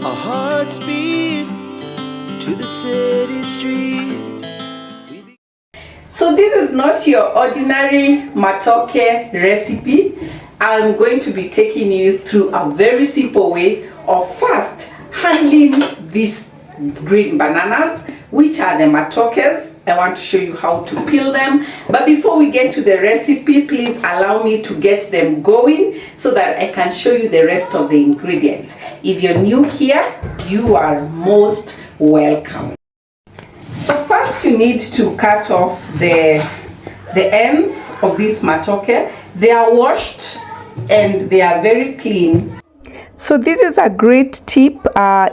our hearts beat to the city streets. So this is not your ordinary Matooke recipe. I'm going to be taking you through a very simple way of first handling these green bananas, which are the Matookes. I want to show you how to peel them. But before we get to the recipe, please allow me to get them going so that I can show you the rest of the ingredients. If you're new here, you are most welcome. So first you need to cut off the ends of this Matooke. They are washed and they are very clean. So this is a great tip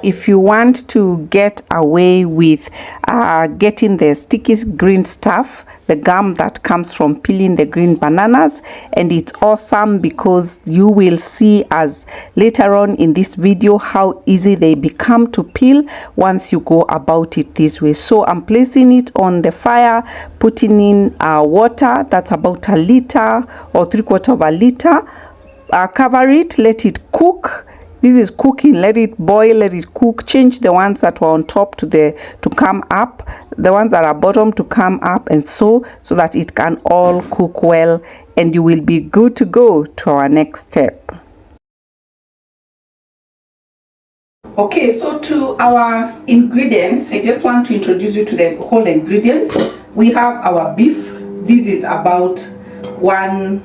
if you want to get away with getting the sticky green stuff, the gum that comes from peeling the green bananas. And it's awesome because you will see as later on in this video how easy they become to peel once you go about it this way. So I'm placing it on the fire, putting in water that's about a liter or 3/4 of a liter. Cover it, let it cook. This is cooking. Let it boil, let it cook. Change the ones that were on top to come up, the ones that are bottom to come up, and so that it can all cook well, and you will be good to go to our next step. Okay, so to our ingredients, I just want to introduce you to the whole ingredients. We have our beef. This is about 1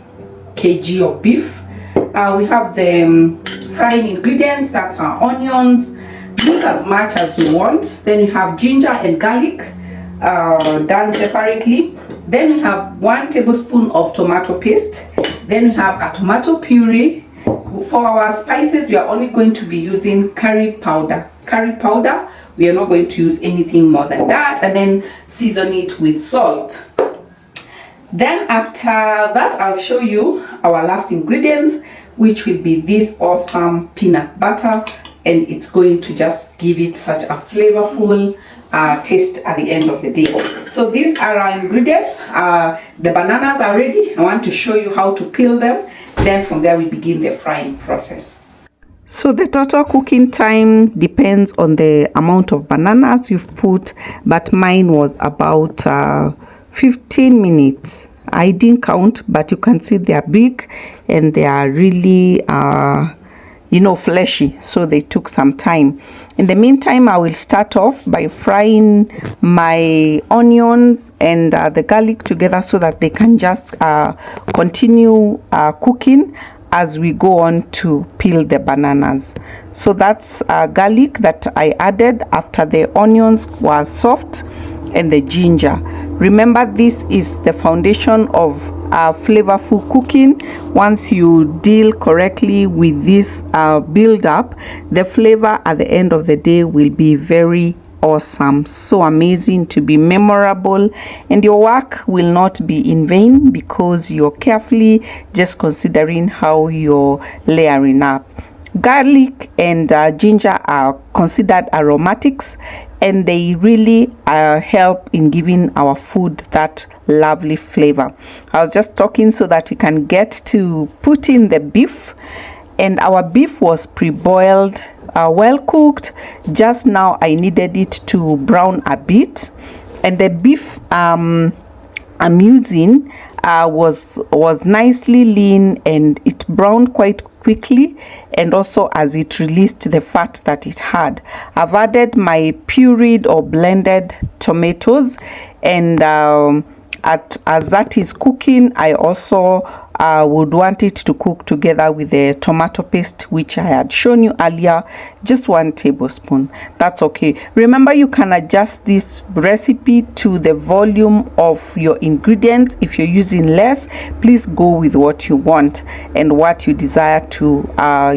kg of beef. We have the frying ingredients, that's our onions. Use as much as you want. Then you have ginger and garlic done separately. Then we have 1 tablespoon of tomato paste. Then we have a tomato puree. For our spices, we are only going to be using curry powder. Curry powder, we are not going to use anything more than that. And then season it with salt. Then after that, I'll show you our last ingredients, which will be this awesome peanut butter, and it's going to just give it such a flavorful taste at the end of the day. So these are our ingredients. The bananas are ready. I want to show you how to peel them. Then from there we begin the frying process. So the total cooking time depends on the amount of bananas you've put, but mine was about 15 minutes. I didn't count, but you can see they are big and they are really fleshy, so they took some time. In the meantime, I will start off by frying my onions and the garlic together so that they can just continue cooking as we go on to peel the bananas. So that's garlic that I added after the onions were soft, and the ginger. Remember, this is the foundation of flavorful cooking. Once you deal correctly with this build up, the flavor at the end of the day will be very awesome, so amazing, to be memorable, and your work will not be in vain because you're carefully just considering how you're layering up. Garlic and ginger are considered aromatics, and they really help in giving our food that lovely flavor. I was just talking so that we can get to put in the beef, and our beef was pre-boiled, well cooked. Just now I needed it to brown a bit, and the beef I'm using was nicely lean, and it browned quite quickly, and also as it released the fat that it had. I've added my pureed or blended tomatoes, and as that is cooking, I also would want it to cook together with the tomato paste, which I had shown you earlier, just 1 tablespoon. That's okay. Remember, you can adjust this recipe to the volume of your ingredients. If you're using less, please go with what you want and what you desire to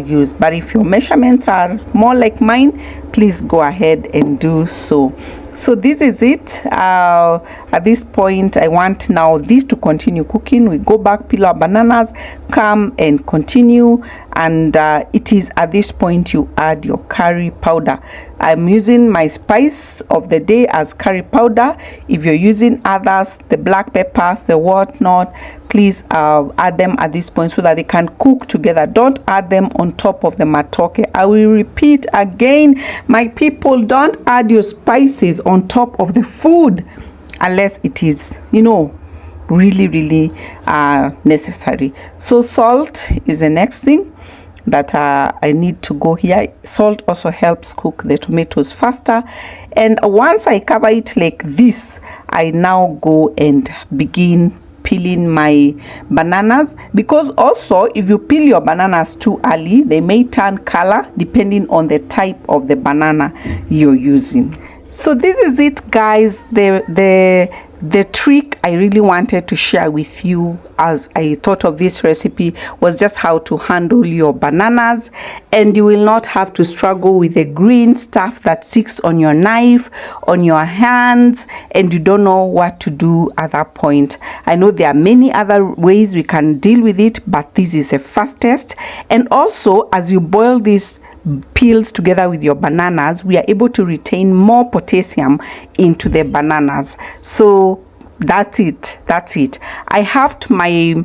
use. But if your measurements are more like mine, please go ahead and do so. So this is it. At this point, I want now this to continue cooking. We go back, peel our bananas, come and continue, and it is at this point you add your curry powder. I'm using my spice of the day as curry powder. If you're using others, the black peppers, the whatnot, please add them at this point so that they can cook together. Don't add them on top of the matoke. I will repeat again, my people, don't add your spices on top of the food unless it is, you know, really necessary. So salt is the next thing that I need to go here. Salt also helps cook the tomatoes faster. And once I cover it like this, I now go and begin peeling my bananas, because also if you peel your bananas too early, they may turn color depending on the type of the banana you're using. So this is it, guys. The trick I really wanted to share with you as I thought of this recipe was just how to handle your bananas, and you will not have to struggle with the green stuff that sticks on your knife, on your hands, and you don't know what to do at that point. I know there are many other ways we can deal with it, but this is the fastest. And also, as you boil this peels together with your bananas, we are able to retain more potassium into the bananas. So that's it. I halved my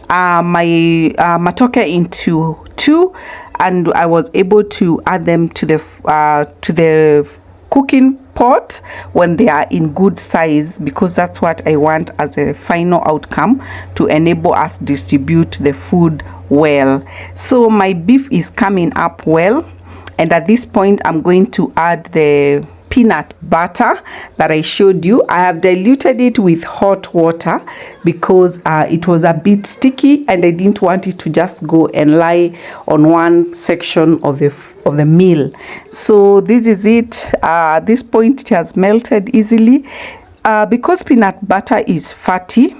matoke into two, and I was able to add them to the cooking pot when they are in good size, because that's what I want as a final outcome to enable us distribute the food well. So my beef is coming up well, and at this point I'm going to add the peanut butter that I showed you. I have diluted it with hot water because it was a bit sticky and I didn't want it to just go and lie on one section of the meal. So this is it. At this point it has melted easily. Because peanut butter is fatty,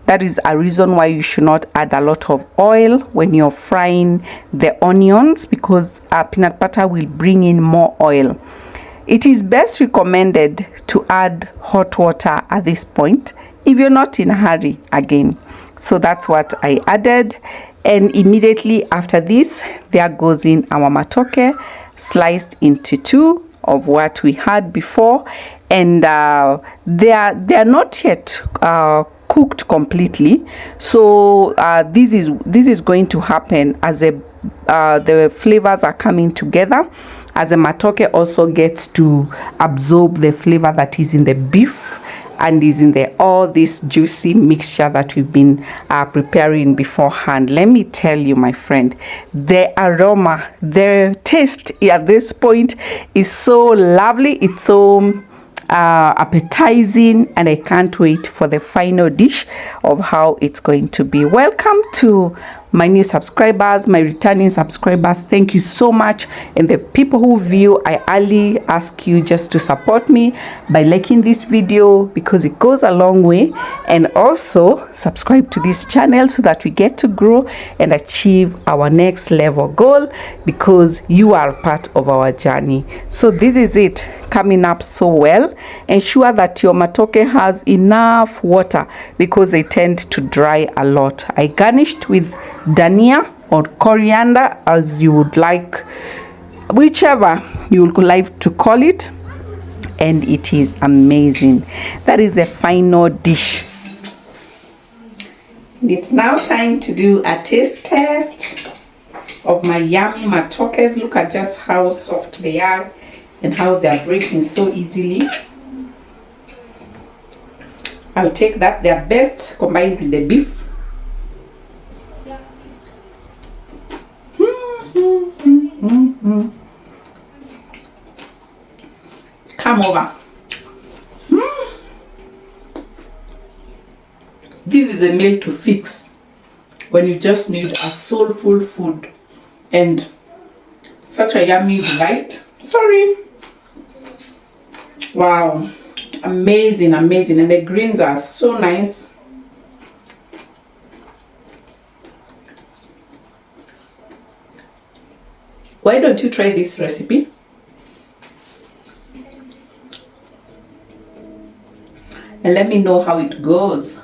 that is a reason why you should not add a lot of oil when you're frying the onions, because peanut butter will bring in more oil. It is best recommended to add hot water at this point if you're not in a hurry again. So that's what I added, and immediately after this, there goes in our matoke sliced into two of what we had before, and they are not yet cooked completely. So this is going to happen as the flavors are coming together, as the matoke also gets to absorb the flavor that is in the beef and is in all this juicy mixture that we've been preparing beforehand. Let me tell you, my friend, the aroma, the taste at this point is so lovely. It's so appetizing, and I can't wait for the final dish of how it's going to be. Welcome to my new subscribers, my returning subscribers. Thank you so much. And the people who view, I highly ask you just to support me by liking this video, because it goes a long way, and also subscribe to this channel so that we get to grow and achieve our next level goal, because you are part of our journey. So this is it, coming up so well. Ensure that your matoke has enough water because they tend to dry a lot. I garnished with dania or coriander, as you would like, whichever you would like to call it, and it is amazing. That is the final dish. It's now time to do a taste test of my yummy matokes. Look at just how soft they are and how they are breaking so easily. I'll take that. They are best combined with the beef. Come over. This is a meal to fix when you just need a soulful food and such a yummy delight. Sorry. Wow, amazing, amazing. And the greens are so nice. Why don't you try this recipe? And let me know how it goes.